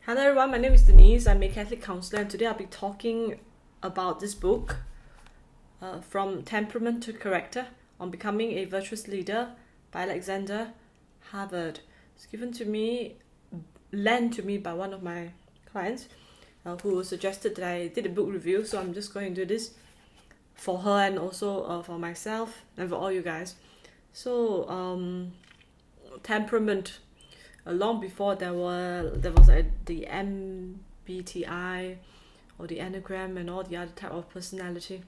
Hello everyone, my name is Denise. I'm a Catholic counselor, and today I'll be talking about this book, From Temperament to Character, on Becoming a Virtuous Leader by Alexandre, Havard. It's lent to me by one of my clients who suggested that I did a book review, so I'm just going to do this for her and also for myself and for all you guys. So, Temperament. Long before there was the MBTI or the Enneagram and all the other type of personality,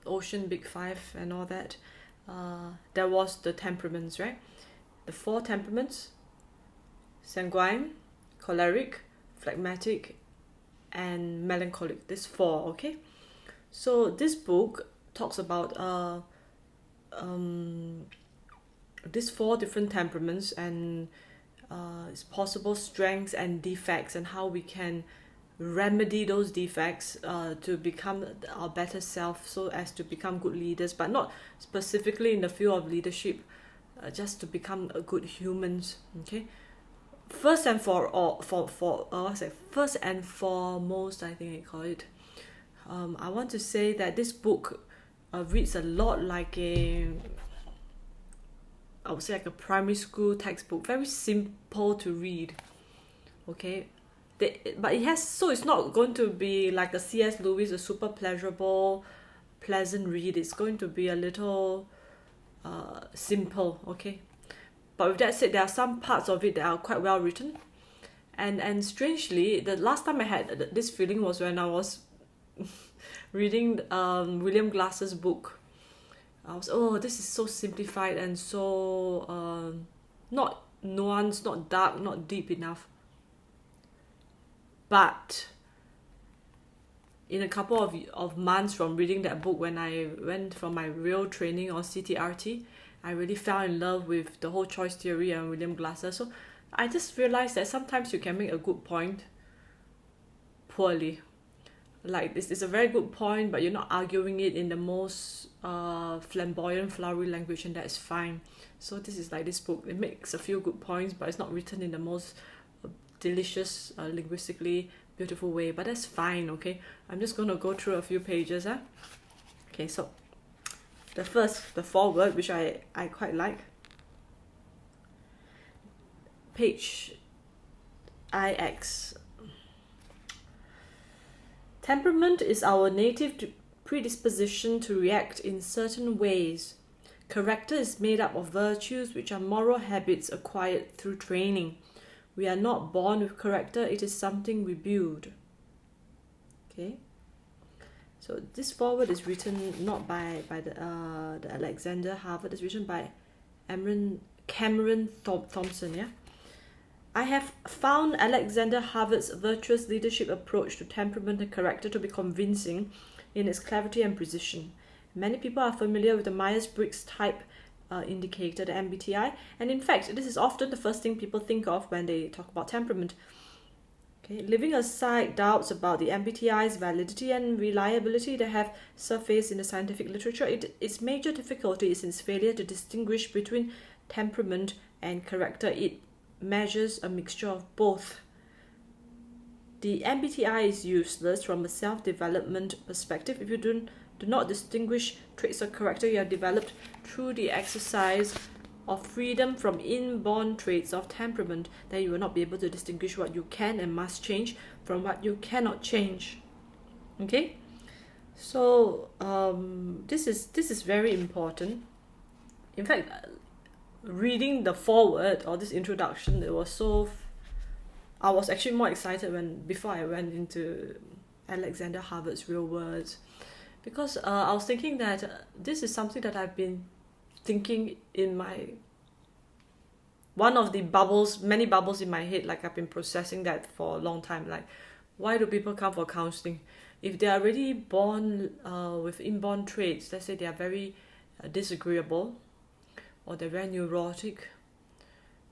Ocean Big Five and all that, there was the temperaments, right? The 4 temperaments: sanguine, choleric, phlegmatic, and melancholic. This 4, okay? So this book talks about these 4 different temperaments and its possible strengths and defects, and how we can remedy those defects to become our better self, so as to become good leaders, but not specifically in the field of leadership, just to become good humans. Okay, first and foremost, I think I call it. I want to say that this book reads a lot like I would say like a primary school textbook, very simple to read. Okay, but it's not going to be like a C.S. Lewis, a super pleasant read. It's going to be a little simple. Okay, but with that said, there are some parts of it that are quite well written, and strangely, the last time I had this feeling was when I was reading William Glass's book. I was, this is so simplified and so not nuanced, not dark, not deep enough. But in a couple of months from reading that book, when I went for my real training on CTRT, I really fell in love with the whole choice theory and William Glasser. So I just realized that sometimes you can make a good point poorly. Like, this is a very good point, but you're not arguing it in the most flamboyant, flowery language, and that's fine. So this is like this book. It makes a few good points, but it's not written in the most delicious, linguistically beautiful way, but that's fine. Okay, I'm just going to go through a few pages. Okay, so the foreword, which I quite like. Page IX. Temperament is our native predisposition to react in certain ways. Character is made up of virtues, which are moral habits acquired through training. We are not born with character, it is something we build. Okay? So this foreword is written not by the Alexandre Havard, it's written by Cameron Thompson, yeah? I have found Alexandre Havard's virtuous leadership approach to temperament and character to be convincing in its clarity and precision. Many people are familiar with the Myers-Briggs type indicator, the MBTI, and in fact, this is often the first thing people think of when they talk about temperament. Okay, leaving aside doubts about the MBTI's validity and reliability that have surfaced in the scientific literature, its major difficulty is in its failure to distinguish between temperament and character. It measures a mixture of both. The MBTI is useless from a self-development perspective if you do not distinguish traits of character you have developed through the exercise of freedom from inborn traits of temperament. Then you will not be able to distinguish what you can and must change from what you cannot change. Okay, so this is very important. In fact, reading the foreword or this introduction, I was actually more excited before I went into Alexandre Havard's real words, because I was thinking that this is something that I've been thinking in one of the many bubbles in my head. Like, I've been processing that for a long time. Like, why do people come for counseling if they are already born with inborn traits? Let's say they are very disagreeable, or they're very neurotic,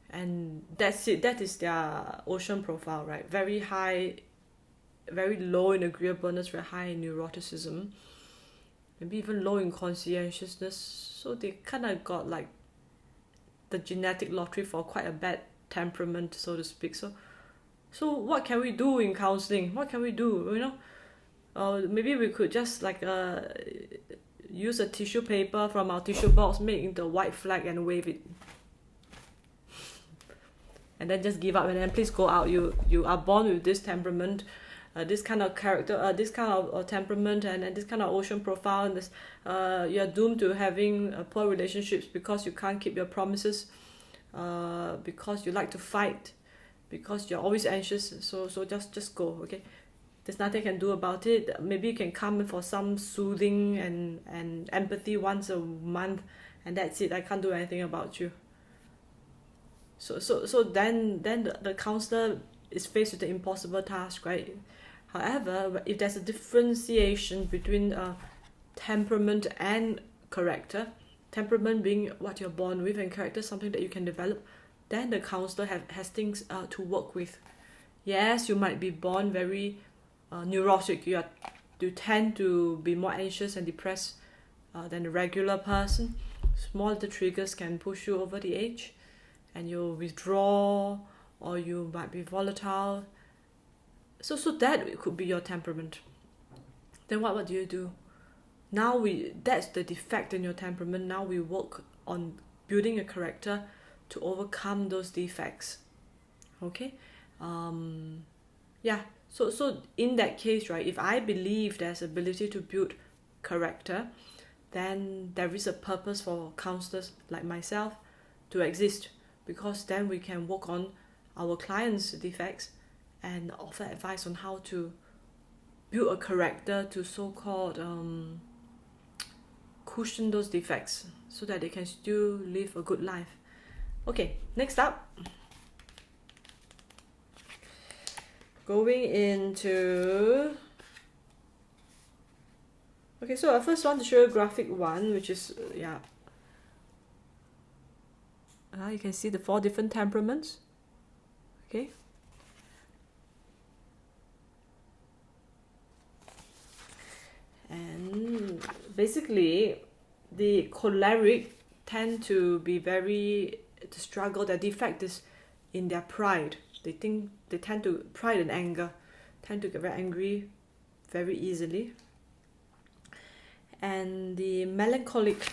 and that's it. That is their ocean profile, right? Very high, very low in agreeableness, very high in neuroticism, maybe even low in conscientiousness. So they kind of got like the genetic lottery for quite a bad temperament, so to speak. So So what can we do in counseling? What can we do? Maybe we could just use a tissue paper from our tissue box, make into a white flag and wave it, and then just give up, and then please go out. You are born with this temperament, this kind of character, this kind of temperament, and this kind of ocean profile, and this you are doomed to having poor relationships because you can't keep your promises, because you like to fight, because you're always anxious. So just go, okay? There's nothing you can do about it. Maybe you can come for some soothing and empathy once a month, and that's it. I can't do anything about you. So then the counselor is faced with the impossible task, right? However, if there's a differentiation between temperament and character, temperament being what you're born with and character something that you can develop, then the counselor has things to work with. Yes, you might be born very neurotic. You tend to be more anxious and depressed than a regular person. Small little triggers can push you over the edge, and you'll withdraw, or you might be volatile. So that could be your temperament. Then what do you do? Now that's the defect in your temperament. Now we work on building a character to overcome those defects. Okay? Yeah. So in that case, right, if I believe there's ability to build character, then there is a purpose for counselors like myself to exist, because then we can work on our clients' defects and offer advice on how to build a character to so-called cushion those defects so that they can still live a good life. Okay, next up. Going into... Okay, so I first want to show you graphic 1, which is, you can see the 4 different temperaments. Okay. And basically, the choleric tend to be to struggle. Their defect is in their pride. They tend to, pride and anger, tend to get very angry very easily. And the melancholic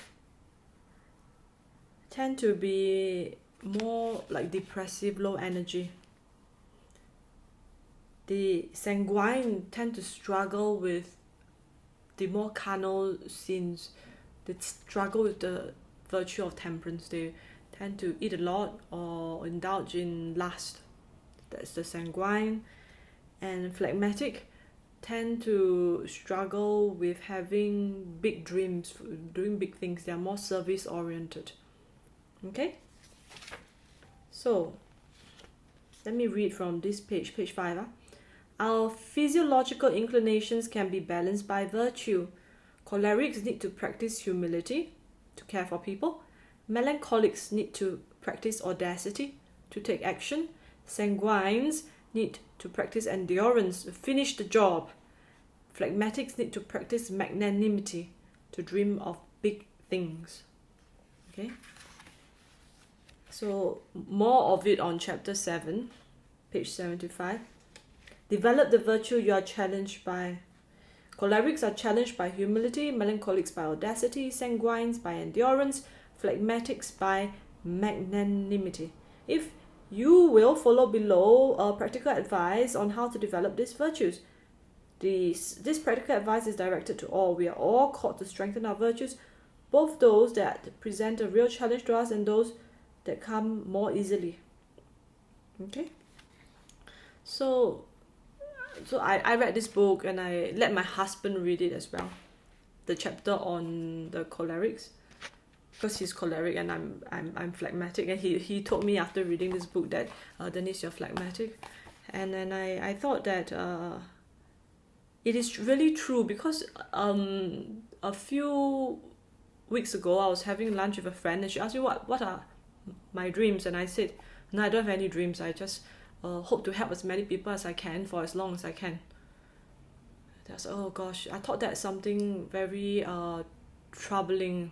tend to be more like depressive, low energy. The sanguine tend to struggle with the more carnal sins. They struggle with the virtue of temperance. They tend to eat a lot or indulge in lust. That's the sanguine. And phlegmatic tend to struggle with having big dreams, doing big things. They are more service oriented. Okay? So, let me read from this page 5. Our physiological inclinations can be balanced by virtue. Cholerics need to practice humility to care for people. Melancholics need to practice audacity to take action. Sanguines need to practice endurance to finish the job. Phlegmatics need to practice magnanimity to dream of big things. Okay? So, more of it on chapter 7, page 75. Develop the virtue you are challenged by. Cholerics are challenged by humility, melancholics by audacity, sanguines by endurance, phlegmatics by magnanimity. If you will follow below practical advice on how to develop these virtues. This practical advice is directed to all. We are all called to strengthen our virtues, both those that present a real challenge to us and those that come more easily. Okay? So I read this book and I let my husband read it as well. The chapter on the cholerics, because he's choleric and I'm phlegmatic, and he told me after reading this book that Denise, you're phlegmatic, and then I thought that it is really true, because a few weeks ago I was having lunch with a friend and she asked me what are my dreams, and I said, no, I don't have any dreams. I just hope to help as many people as I can for as long as I can. That's, oh gosh, I thought that's something very troubling.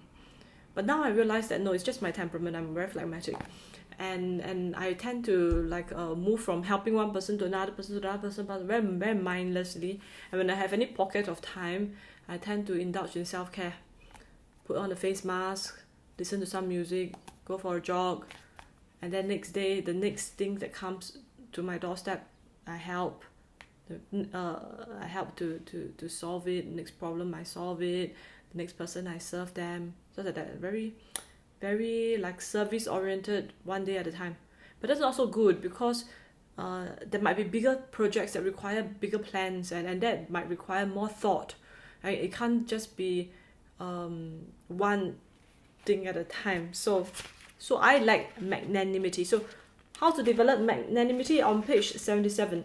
But now I realize that no, it's just my temperament. I'm very phlegmatic. and I tend to like move from helping one person to another person to another person, but very, very mindlessly. And when I have any pocket of time, I tend to indulge in self-care. Put on a face mask, listen to some music, go for a jog, and then next day, the next thing that comes to my doorstep, I help. I help to solve it. The next problem, I solve it. The next person, I serve them. So that very, very like service oriented, one day at a time. But that's also good because there might be bigger projects that require bigger plans, and that might require more thought. Right? It can't just be one thing at a time. So I like magnanimity. So how to develop magnanimity on page 77.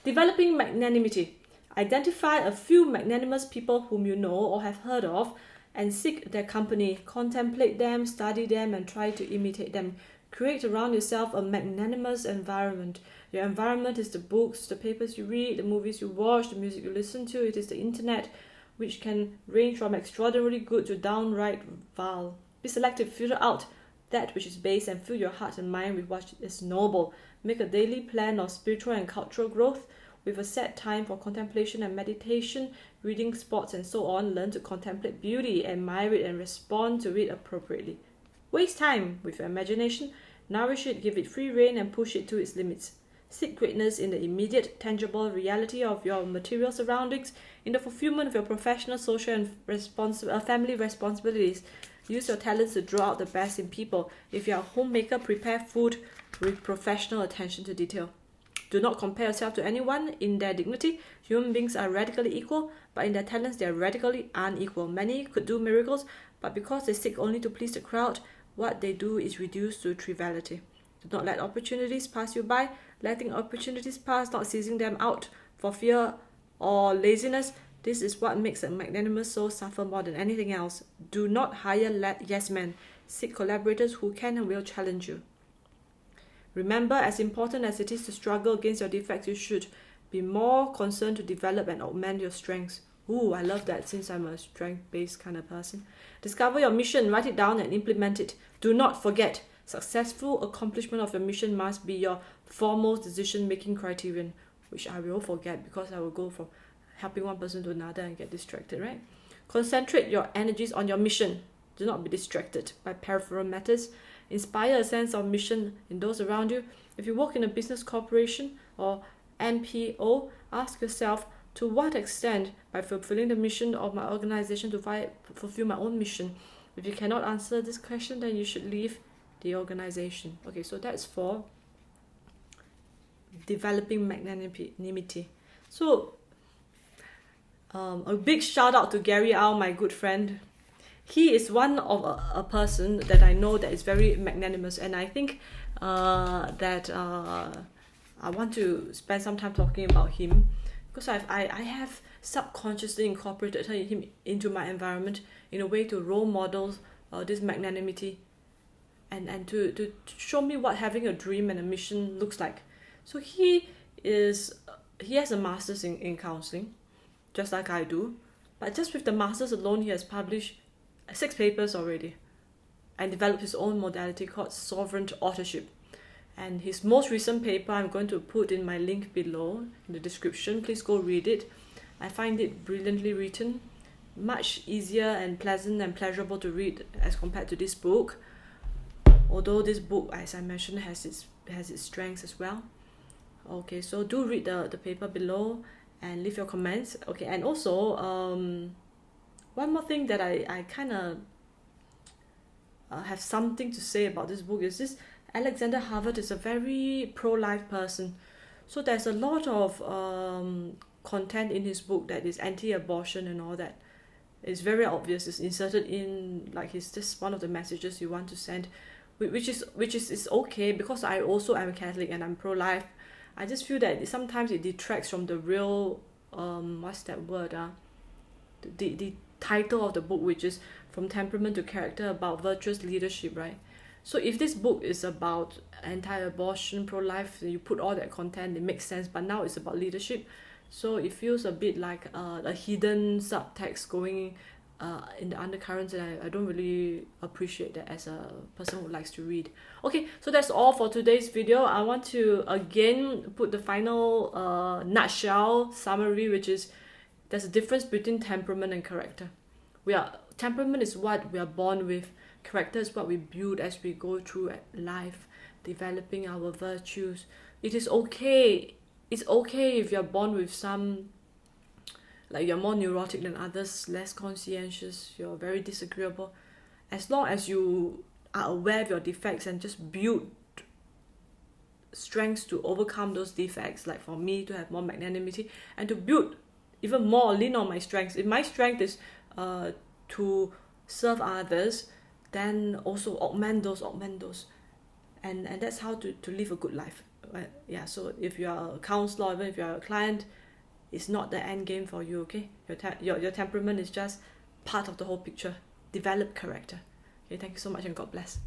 Developing magnanimity. Identify a few magnanimous people whom you know or have heard of and seek their company. Contemplate them, study them, and try to imitate them. Create around yourself a magnanimous environment. Your environment is the books, the papers you read, the movies you watch, the music you listen to. It is the internet, which can range from extraordinarily good to downright vile. Be selective, filter out that which is base, and fill your heart and mind with what is noble. Make a daily plan of spiritual and cultural growth with a set time for contemplation and meditation, reading, sports, and so on. Learn to contemplate beauty, admire it, and respond to it appropriately. Waste time with your imagination. Nourish it, give it free rein, and push it to its limits. Seek greatness in the immediate, tangible reality of your material surroundings, in the fulfillment of your professional, social, and family responsibilities. Use your talents to draw out the best in people. If you are a homemaker, prepare food with professional attention to detail. Do not compare yourself to anyone in their dignity. Human beings are radically equal, but in their talents they are radically unequal. Many could do miracles, but because they seek only to please the crowd, what they do is reduced to triviality. Do not let opportunities pass you by. Letting opportunities pass, not seizing them out for fear or laziness, this is what makes a magnanimous soul suffer more than anything else. Do not hire yes men. Seek collaborators who can and will challenge you. Remember, as important as it is to struggle against your defects, you should be more concerned to develop and augment your strengths. Ooh, I love that since I'm a strength-based kind of person. Discover your mission, write it down and implement it. Do not forget, successful accomplishment of your mission must be your foremost decision-making criterion, which I will forget because I will go from helping one person to another and get distracted, right? Concentrate your energies on your mission. Do not be distracted by peripheral matters. Inspire a sense of mission in those around you. If you work in a business corporation or NPO, ask yourself, to what extent, by fulfilling the mission of my organization, to fulfill my own mission? If you cannot answer this question, then you should leave the organization. Okay, so that's for developing magnanimity. So, a big shout out to Gary Au, my good friend. He is one of a person that I know that is very magnanimous, and I think that I want to spend some time talking about him because I have subconsciously incorporated him into my environment in a way to role model this magnanimity and to show me what having a dream and a mission looks like. So he has a master's in counseling, just like I do, but just with the master's alone, he has published 6 papers already and developed his own modality called sovereign authorship. And his most recent paper, I'm going to put in my link below in the description. Please go read it. I find it brilliantly written, much easier and pleasant and pleasurable to read as compared to this book. Although this book, as I mentioned, has its strengths as well. Okay, so do read the paper below and leave your comments. Okay, and also one more thing that I kind of have something to say about this book is this. Alexandre Havard is a very pro-life person. So there's a lot of content in his book that is anti-abortion and all that. It's very obvious. It's inserted in, like, it's just one of the messages you want to send, which is okay because I also am Catholic and I'm pro-life. I just feel that sometimes it detracts from the real, what's that word? The title of the book, which is From Temperament to Character, about virtuous leadership, right? So if this book is about anti-abortion, pro-life, you put all that content, it makes sense. But now it's about leadership, so it feels a bit like a hidden subtext going in the undercurrents, and I don't really appreciate that as a person who likes to read. Okay, so that's all for today's video. I want to again put the final nutshell summary, which is there's a difference between temperament and character. Temperament is what we are born with. Character is what we build as we go through life, developing our virtues. It is okay. It's okay if you're born with some, like you're more neurotic than others, less conscientious, you're very disagreeable. As long as you are aware of your defects and just build strengths to overcome those defects, like for me, to have more magnanimity and to build even more, lean on my strengths. If my strength is to serve others, then also augment those. And that's how to live a good life. Right? Yeah, so if you are a counselor, even if you are a client, it's not the end game for you, okay? Your temperament is just part of the whole picture. Develop character. Okay, thank you so much and God bless.